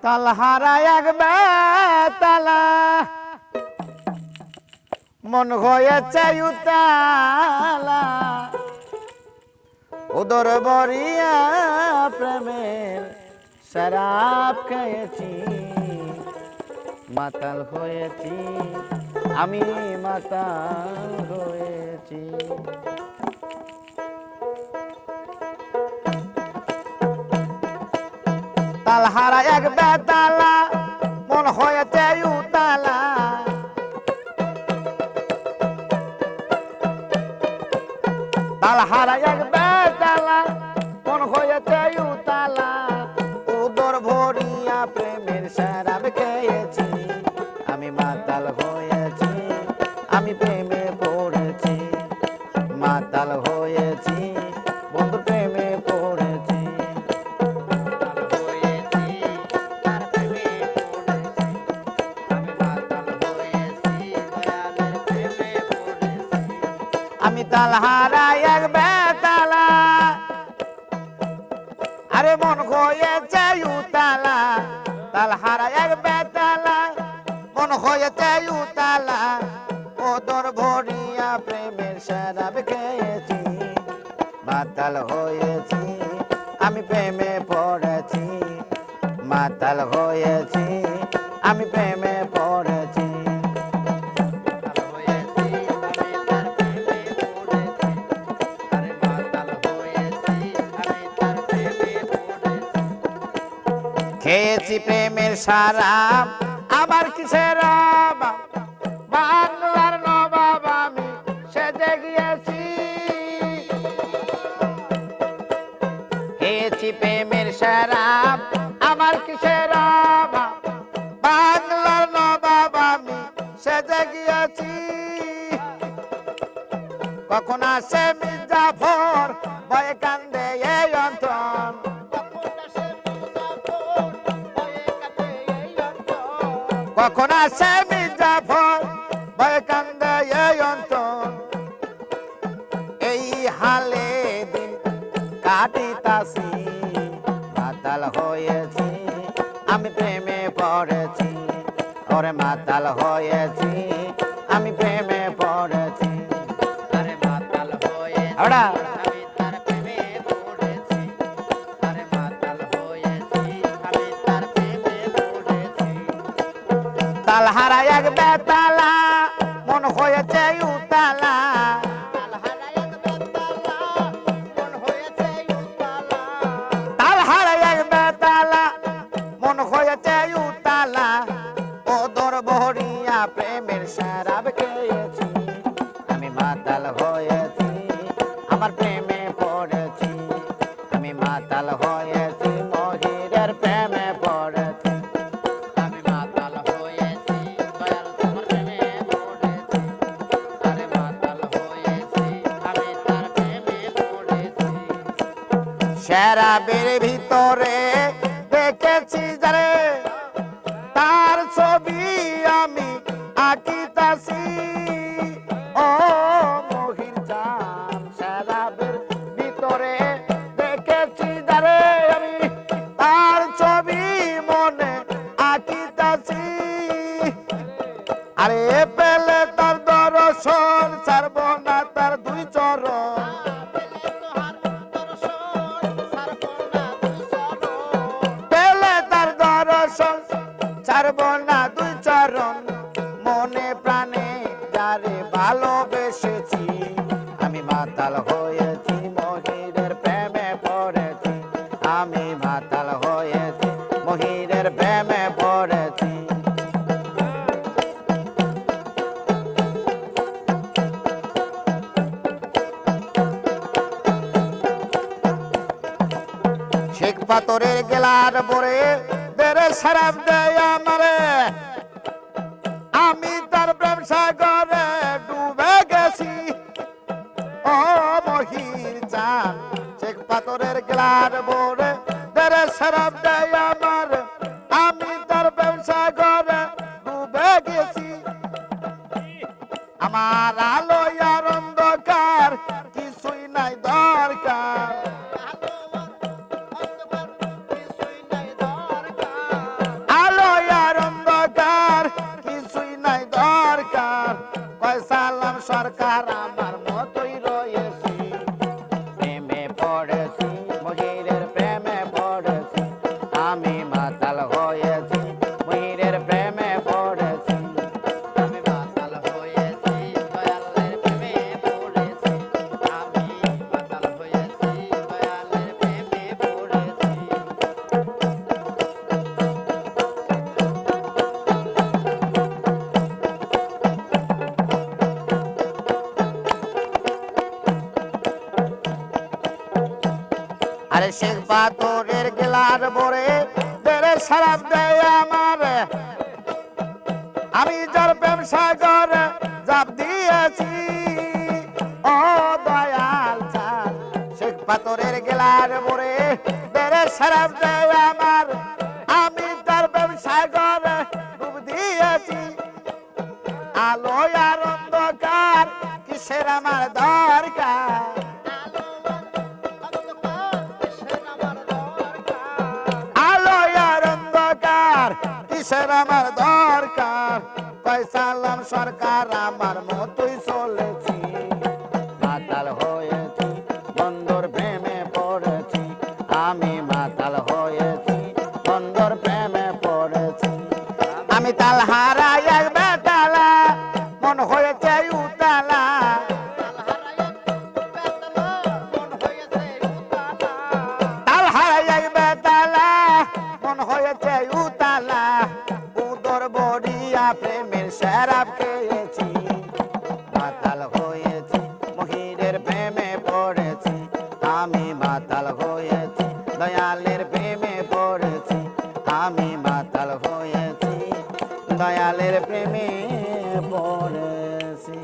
তালহারা এক বেতালা মন হয়েছে উতালা উদর বরিয়া প্রেমের শরাব খেয়েছি মাতাল হয়েছি আমি মাতাল হয়েছি তালহারা এক বেতালা মন হয়েছে উতালা তালহারা এক বেতালা মন হয়েছে উতালা উদর ভরিয়া প্রেমের শরাব খেয়েছি আমি মাতাল হয়েছি আমি প্রেমে পড়েছি মাতাল হয়েছি বন্ধু প্রেমে পড়েছি আমি তালহারা এক বেতালা আরে মন হয়েছে উতালা তালহারা এক বেতালা মন হয়েছে উতালা ওদর ভরিয়া প্রেমের শরাব খেয়েছি মাতাল হয়েছি আমি প্রেমে পড়েছি মাতাল হয়েছি আমি প্রেমে পড়েছি খেয়েছি প্রেমের শরাব আবার কিসের অভাব বাংলার নবাব আমি সেজে গিয়েছি খেয়েছি প্রেমের শরাব আমার কিসের অভাব বাংলার নবাব আমি সেজে গিয়েছি কখন আসে মির্জাফর ভয়ে কান্দে এই অন্তর কখন আসে মির্জাফর ভয়ে কান্দে এই অন্তর এই হালে দিন কাটিতাছি মাতাল হয়েছি আমি প্রেমে পড়েছি ওরে মাতাল হয়েছি আমি প্রেমে পড়েছি আরে মাতাল হয়েছি আমি তার প্রেমে পড়েছি আরে মাতাল হয়েছি আমি তার প্রেমে পড়েছি তালহারা এক বেতালা মন হয়েছে উতালা তালহারা এক বেতালা মন হয়েছে উতালা ওদর ভরিয়া প্রেমের শরাব খেয়েছি আমি মাতাল হয়েছি আমার প্রেমে পড়েছি আমি মাতাল হয়েছি মহিরের প্রেমে পড়েছি আমি মাতাল হয়েছি দয়াল তোমার প্রেমে পড়েছি আরে মাতাল হয়েছি আমি তার প্রেমে পড়েছি শরাবের ভিতরে দেখেছি যারে তার ছবি আমি আঁকিতাছি ও মহির জান শরাবের ভিতরে দেখেছি যারে আমি তার ছবি মনে আঁকিতাছি আরে পেলে তার দর্শন ছাড়ব না তার দুই চরণ পেলে তার দর্শন ছাড়ব না দুই চরণ মনে প্রাণে যারে ভালোবেসেছি আমি মাতাল হয়েছি মহিরের প্রেমে পড়েছি আমি মাতাল হয়েছি মহিরের প্রেমে পড়েছি শেখ পাথরের গেলার পরে বেড়ে শরাব দেয় আমারে আমি তার প্রেম সাগরে ডুবে গেছি ও মহির জান শেখ পাথরের গেলার পরে বেড়ে শরাব দেয় আমার আমি তার প্রেম সাগরে ডুবে গেছি আমার আলো আর অন্ধকার কিছুই নাই দরকার আমি মাতাল হয়েছি মহিরের প্রেমে পড়েছি আমি মাতাল হয়েছি দয়ালের প্রেমে পড়েছি আমি মাতাল হয়েছি দয়ালের প্রেমে পড়েছি আরে শেখ পাথরের গেলার বরে দেরে সারাপ দেয় আমার আমি যার প্রেম সাগর জাপ দিয়েছি ও দয়াল চাঁদ শেখ পাথরের গেলার বরে দেরে সারাপ দেয় আমার আমি তার প্রেম সাগর ডুব দিয়েছি আলো আর অন্ধকার কিসের আমার দরকার আলো আর অন্ধকার কিসের আমার দরকার পয়সালাম সরকার আমার মতোই চলেছি মাতাল হয়েছি বন্ধুর প্রেমে পড়েছি আমি মাতাল হয়েছি বন্ধুর প্রেমে পড়েছি আমি তাল হারাই এক বেতালা মন হয়েছে উতালা তাল হারাই এক বেতালা মন হয়েছে উতালা উদর বড়িয়া প্রেমের শরাব খেয়েছি মাতাল হয়েছি মহিরের প্রেমে পড়েছি আমি মাতাল হয়েছি দয়ালের প্রেমে পড়েছি আমি মাতাল হয়েছি দয়ালের প্রেমে পড়েছি